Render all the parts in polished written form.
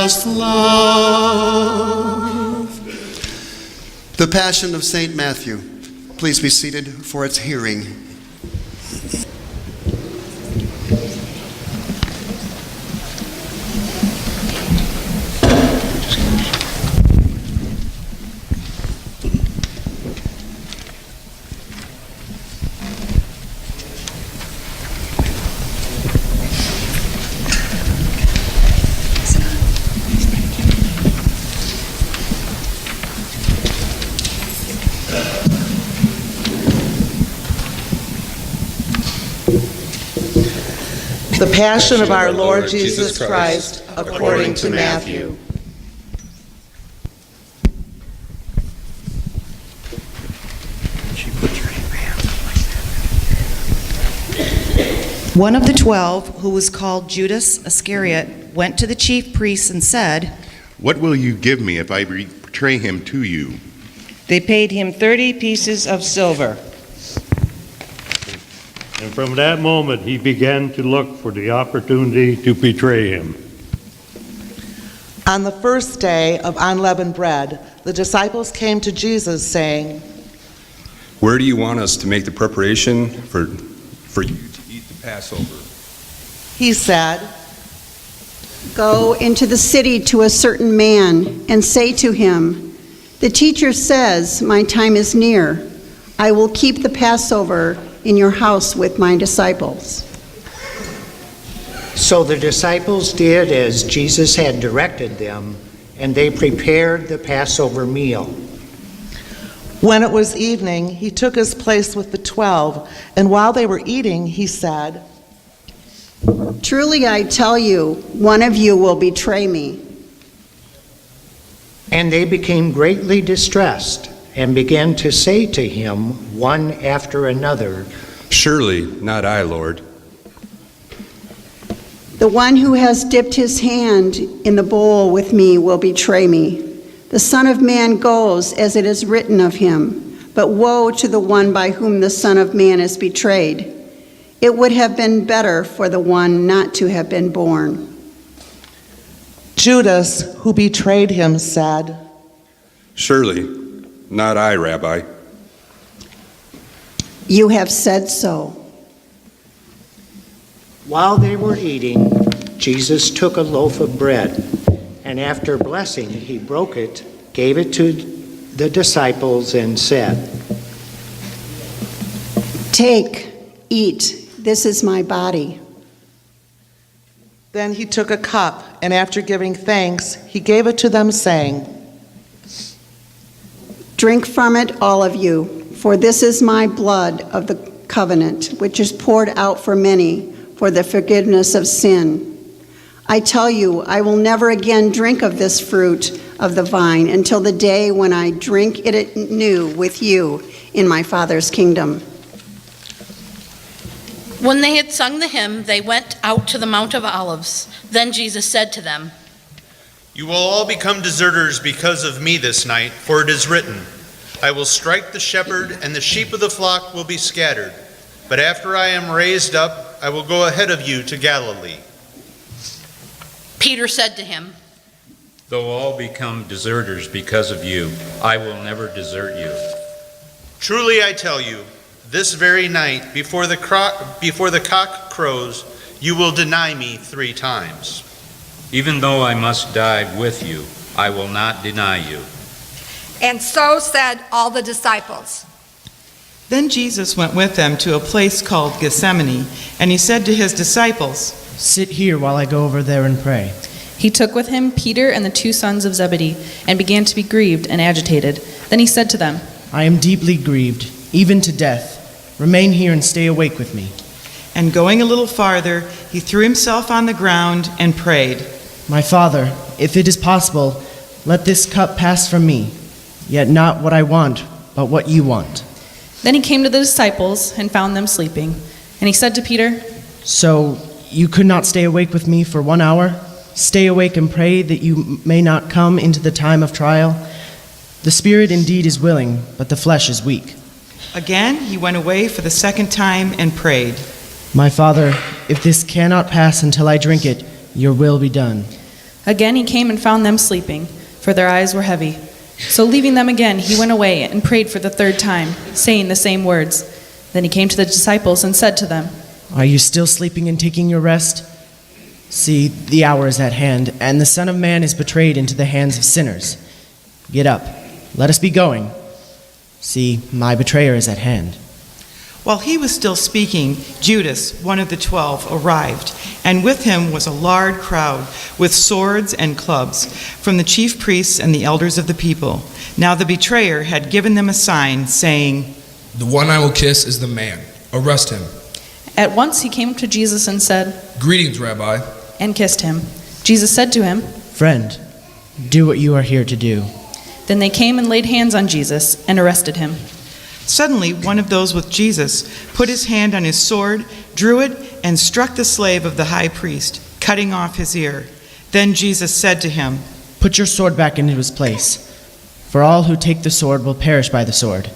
steadfast love. The Passion of St. Matthew. Please be seated for its hearing. The Passion of our Lord Jesus Christ, according to Matthew. One of the 12, who was called Judas Iscariot, went to the chief priests and said, "What will you give me if I betray him to you?" They paid him 30 pieces of silver. And from that moment, he began to look for the opportunity to betray him. On the first day of unleavened bread, the disciples came to Jesus saying, "Where do you want us to make the preparation for you to eat the Passover?" He said, "Go into the city to a certain man and say to him, 'The teacher says, my time is near. I will keep the Passover in your house with my disciples.'" So the disciples did as Jesus had directed them, and they prepared the Passover meal. When it was evening, he took his place with the 12, and while they were eating, he said, "Truly I tell you, one of you will betray me." And they became greatly distressed and began to say to him one after another, "Surely not I, Lord." "The one who has dipped his hand in the bowl with me will betray me. The Son of Man goes as it is written of him, but woe to the one by whom the Son of Man is betrayed. It would have been better for the one not to have been born." Judas, who betrayed him, said, "Surely not I, Rabbi." "You have said so." While they were eating, Jesus took a loaf of bread, and after blessing, he broke it, gave it to the disciples, and said, "Take, eat, this is my body." Then he took a cup, and after giving thanks, he gave it to them, saying, "Drink from it, all of you, for this is my blood of the covenant, which is poured out for many for the forgiveness of sin. I tell you, I will never again drink of this fruit of the vine until the day when I drink it anew with you in my Father's kingdom." When they had sung the hymn, they went out to the Mount of Olives. Then Jesus said to them, "You will all become deserters because of me this night, for it is written, I will strike the shepherd, and the sheep of the flock will be scattered. But after I am raised up, I will go ahead of you to Galilee." Peter said to him, "Though all become deserters because of you, I will never desert you." "Truly I tell you, this very night, before the cock crows, you will deny me 3 times. Even though I must die with you, I will not deny you." And so said all the disciples. Then Jesus went with them to a place called Gethsemane, and he said to his disciples, "Sit here while I go over there and pray." He took with him Peter and the 2 sons of Zebedee, and began to be grieved and agitated. Then he said to them, "I am deeply grieved, even to death. Remain here and stay awake with me." And going a little farther, he threw himself on the ground and prayed, "My Father, if it is possible, let this cup pass from me. Yet not what I want, but what you want." Then he came to the disciples and found them sleeping. And he said to Peter, "So you could not stay awake with me for 1 hour? Stay awake and pray that you may not come into the time of trial. The spirit indeed is willing, but the flesh is weak." Again he went away for the second time and prayed, "My Father, if this cannot pass until I drink it, your will be done." Again he came and found them sleeping, for their eyes were heavy. So leaving them again, he went away and prayed for the third time, saying the same words. Then he came to the disciples and said to them, Are you still sleeping and taking your rest? See, the hour is at hand, and the Son of Man is betrayed into the hands of sinners. Get up, let us be going. See, my betrayer is at hand. While he was still speaking, Judas, one of the 12, arrived, and with him was a large crowd with swords and clubs from the chief priests and the elders of the people. Now the betrayer had given them a sign, saying, The one I will kiss is the man. Arrest him. At once he came to Jesus and said, Greetings, Rabbi. And kissed him. Jesus said to him, Friend, do what you are here to do. Then they came and laid hands on Jesus and arrested him. Suddenly, one of those with Jesus put his hand on his sword, drew it, and struck the slave of the high priest, cutting off his ear. Then Jesus said to him, Put your sword back into its place, for all who take the sword will perish by the sword.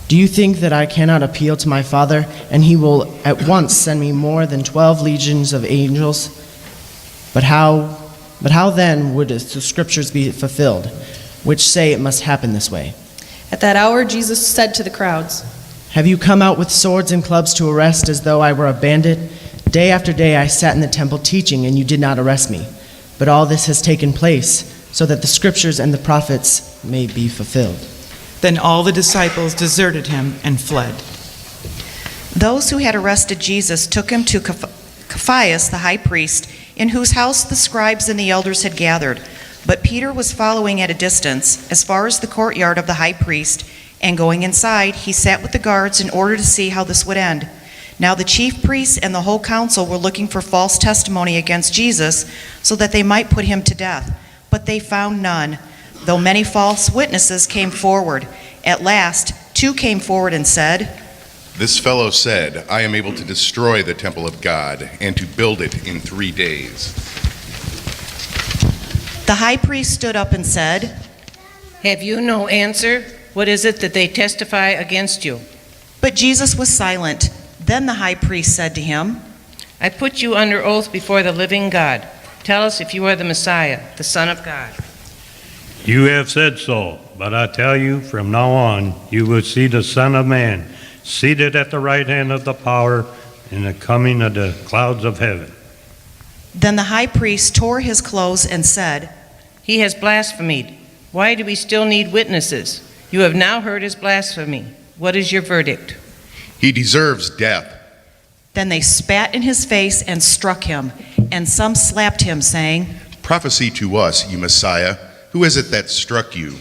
Do you think that I cannot appeal to my Father, and he will at once send me more than 12 legions of angels? But how then would the scriptures be fulfilled, which say it must happen this way? At that hour Jesus said to the crowds, Have you come out with swords and clubs to arrest as though I were a bandit? Day after day I sat in the temple teaching, and you did not arrest me. But all this has taken place so that the scriptures and the prophets may be fulfilled. Then all the disciples deserted him and fled. Those who had arrested Jesus took him to Caiaphas, the high priest, in whose house the scribes and the elders had gathered. But Peter was following at a distance, as far as the courtyard of the high priest, and going inside, he sat with the guards in order to see how this would end. Now the chief priests and the whole council were looking for false testimony against Jesus, so that they might put him to death. But they found none, though many false witnesses came forward. At last, 2 came forward and said, This fellow said, I am able to destroy the temple of God and to build it in 3 days. The high priest stood up and said, Have you no answer? What is it that they testify against you? But Jesus was silent. Then the high priest said to him, I put you under oath before the living God. Tell us if you are the Messiah, the Son of God. You have said so, but I tell you, from now on, you will see the Son of Man seated at the right hand of the power in the coming of the clouds of heaven. Then the high priest tore his clothes and said, He has blasphemed. Why do we still need witnesses? You have now heard his blasphemy. What is your verdict? He deserves death. Then they spat in his face and struck him, and some slapped him, saying, Prophesy to us, you Messiah. Who is it that struck you?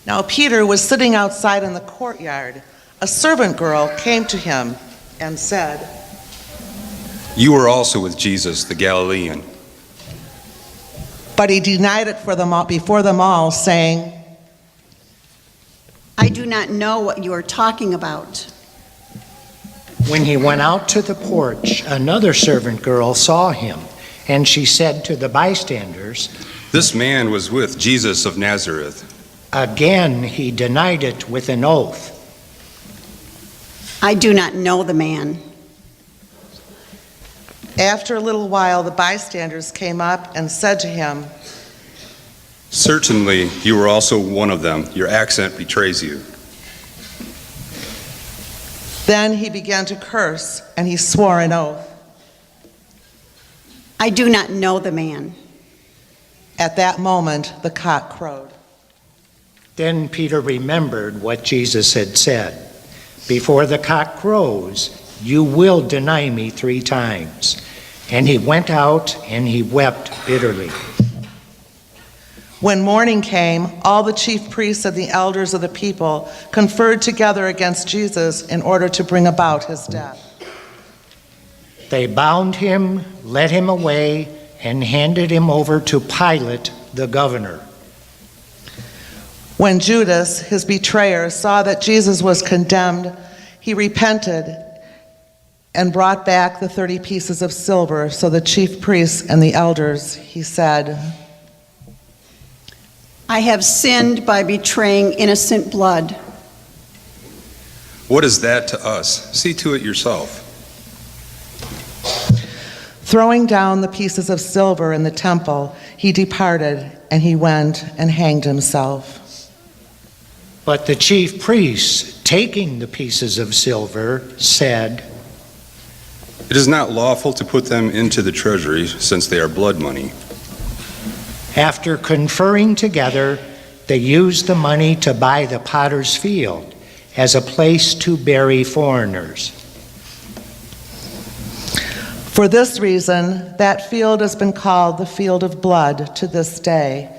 Now Peter was sitting outside in the courtyard. A servant girl came to him and said, You were also with Jesus, the Galilean. But he denied it before them all, saying, I do not know what you are talking about. When he went out to the porch, another servant girl saw him, and she said to the bystanders, This man was with Jesus of Nazareth. Again he denied it with an oath. I do not know the man. After a little while, the bystanders came up and said to him, Certainly you were also one of them. Your accent betrays you. Then he began to curse, and he swore an oath. I do not know the man. At that moment, the cock crowed. Then Peter remembered what Jesus had said, Before the cock crows, you will deny me 3 times. And he went out and he wept bitterly. When morning came, all the chief priests and the elders of the people conferred together against Jesus in order to bring about his death. They bound him, led him away, and handed him over to Pilate, the governor. When Judas, his betrayer, saw that Jesus was condemned, he repented and brought back the 30 pieces of silver. So the chief priests and the elders, he said, I have sinned by betraying innocent blood. What is that to us? See to it yourself. Throwing down the pieces of silver in the temple, he departed, and he went and hanged himself. But the chief priests, taking the pieces of silver, said, It is not lawful to put them into the treasury, since they are blood money. After conferring together, they used the money to buy the potter's field as a place to bury foreigners. For this reason, that field has been called the field of blood to this day.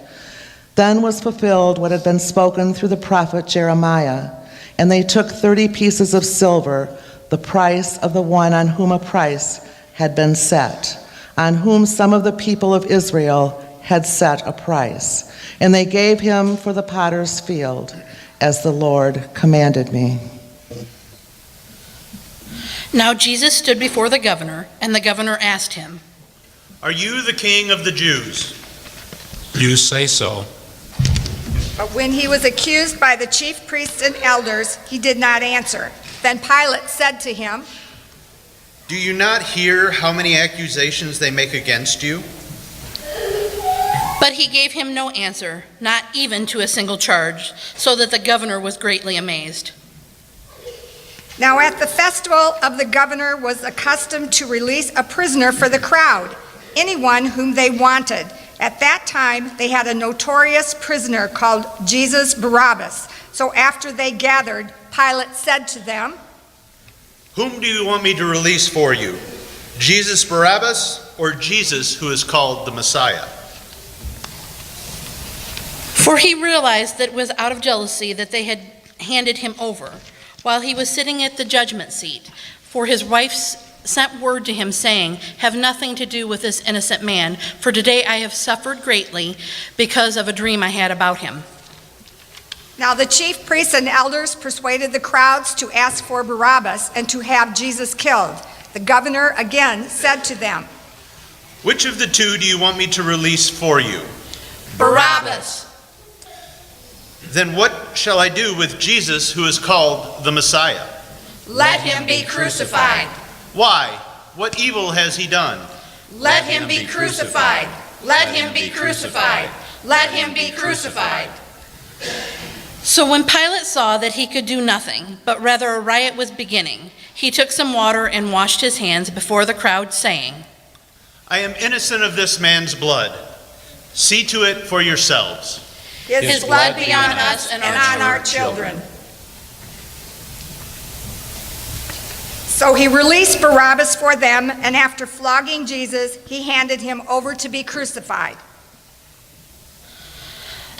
Then was fulfilled what had been spoken through the prophet Jeremiah, and they took 30 pieces of silver, the price of the one on whom a price had been set, on whom some of the people of Israel had set a price. And they gave him for the potter's field, as the Lord commanded me. Now Jesus stood before the governor, and the governor asked him, "Are you the king of the Jews?" You say so. But when he was accused by the chief priests and elders, he did not answer. Then Pilate said to him, "Do you not hear how many accusations they make against you?" But he gave him no answer, not even to a single charge, so that the governor was greatly amazed. Now at the festival of the governor was accustomed to release a prisoner for the crowd, anyone whom they wanted. At that time, they had a notorious prisoner called Jesus Barabbas. So after they gathered, Pilate said to them, "Whom do you want me to release for you? Jesus Barabbas or Jesus who is called the Messiah?" For he realized that it was out of jealousy that they had handed him over, while he was sitting at the judgment seat. For his wife sent word to him, saying, "Have nothing to do with this innocent man, for today I have suffered greatly because of a dream I had about him." Now the chief priests and elders persuaded the crowds to ask for Barabbas and to have Jesus killed. The governor again said to them, "Which of the two do you want me to release for you?" "Barabbas." "Then what shall I do with Jesus who is called the Messiah?" "Let him be crucified." "Why? What evil has he done?" "Let him be crucified. Let him be crucified. Let him be crucified." So when Pilate saw that he could do nothing, but rather a riot was beginning, he took some water and washed his hands before the crowd, saying, "I am innocent of this man's blood. See to it for yourselves." His blood be on us and on our children. So he released Barabbas for them, and after flogging Jesus, he handed him over to be crucified.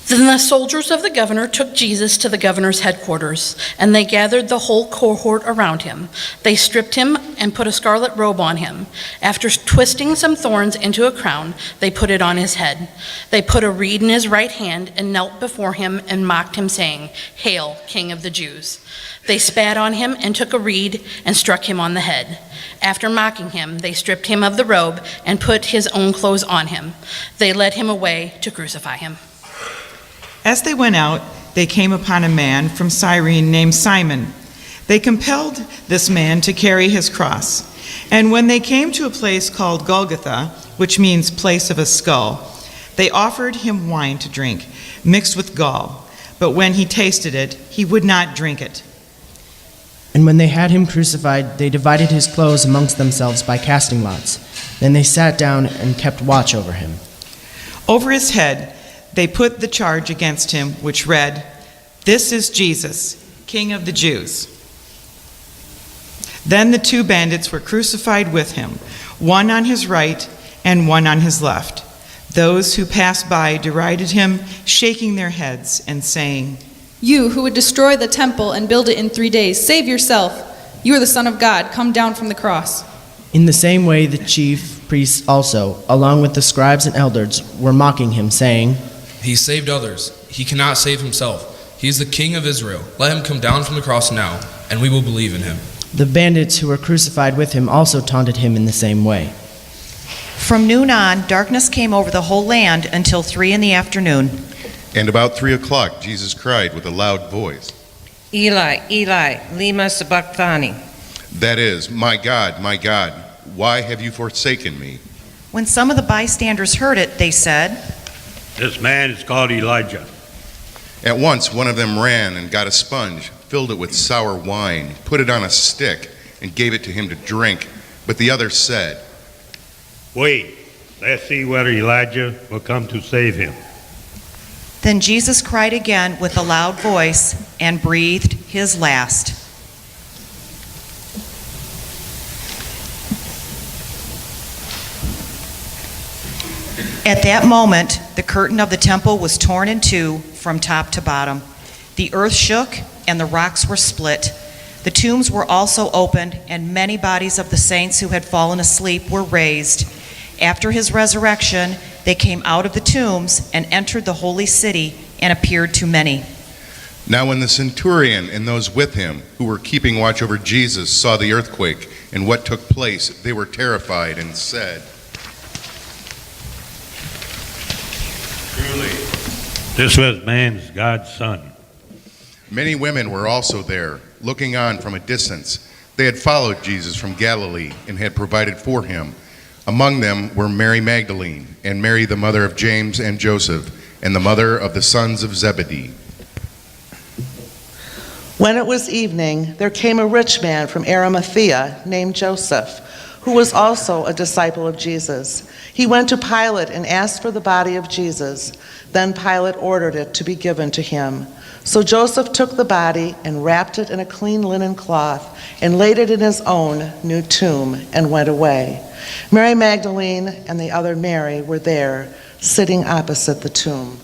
Then the soldiers of the governor took Jesus to the governor's headquarters, and they gathered the whole cohort around him. They stripped him and put a scarlet robe on him. After twisting some thorns into a crown, they put it on his head. They put a reed in his right hand and knelt before him and mocked him, saying, "Hail, King of the Jews." They spat on him and took a reed and struck him on the head. After mocking him, they stripped him of the robe and put his own clothes on him. They led him away to crucify him. As they went out, they came upon a man from Cyrene named Simon. They compelled this man to carry his cross. And when they came to a place called Golgotha, which means place of a skull, they offered him wine to drink, mixed with gall. But when he tasted it, he would not drink it. And when they had him crucified, they divided his clothes amongst themselves by casting lots. Then they sat down and kept watch over him. Over his head, they put the charge against him, which read, "This is Jesus, King of the Jews." Then the two bandits were crucified with him, one on his right and one on his left. Those who passed by derided him, shaking their heads and saying, "You who would destroy the temple and build it in 3 days, save yourself. You are the Son of God. Come down from the cross." In the same way, the chief priests also, along with the scribes and elders, were mocking him, saying, He saved others. He cannot save himself. He is the King of Israel. Let him come down from the cross now, and we will believe in him. The bandits who were crucified with him also taunted him in the same way. From noon on, darkness came over the whole land until 3 p.m. And about 3 o'clock, Jesus cried with a loud voice, Eli, Eli, lema sabachthani. that is, my God, why have you forsaken me?" When some of the bystanders heard it, they said, This man is called Elijah. At once, one of them ran and got a sponge, filled it with sour wine, put it on a stick, and gave it to him to drink. But the other said, Wait, let's see whether Elijah will come to save him. Then Jesus cried again with a loud voice and breathed his last. At that moment, the curtain of the temple was torn in two from top to bottom. The earth shook and the rocks were split. The tombs were also opened, and many bodies of the saints who had fallen asleep were raised. After his resurrection, they came out of the tombs and entered the holy city and appeared to many. Now when the centurion and those with him who were keeping watch over Jesus saw the earthquake and what took place, they were terrified and said, Truly, this was man's God's son. Many women were also there, looking on from a distance. They had followed Jesus from Galilee and had provided for him. Among them were Mary Magdalene, and Mary the mother of James and Joseph, and the mother of the sons of Zebedee. When it was evening, there came a rich man from Arimathea named Joseph, who was also a disciple of Jesus. He went to Pilate and asked for the body of Jesus. Then Pilate ordered it to be given to him. So Joseph took the body and wrapped it in a clean linen cloth and laid it in his own new tomb and went away. Mary Magdalene and the other Mary were there, sitting opposite the tomb.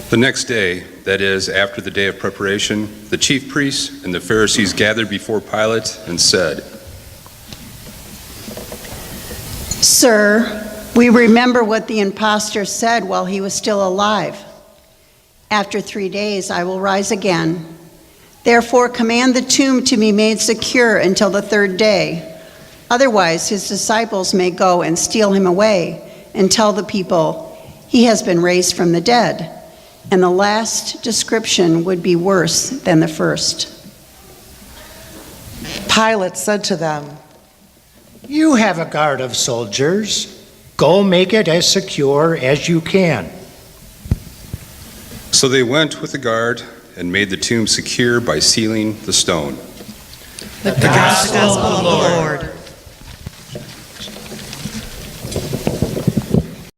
The next day, that is, after the day of preparation, the chief priests and the Pharisees gathered before Pilate and said, Sir, we remember what the impostor said while he was still alive. After 3 days I will rise again. Therefore command the tomb to be made secure until the third day. Otherwise his disciples may go and steal him away and tell the people he has been raised from the dead. And the last description would be worse than the first. Pilate said to them, You have a guard of soldiers. Go make it as secure as you can. So they went with the guard and made the tomb secure by sealing the stone. The gospel of the Lord.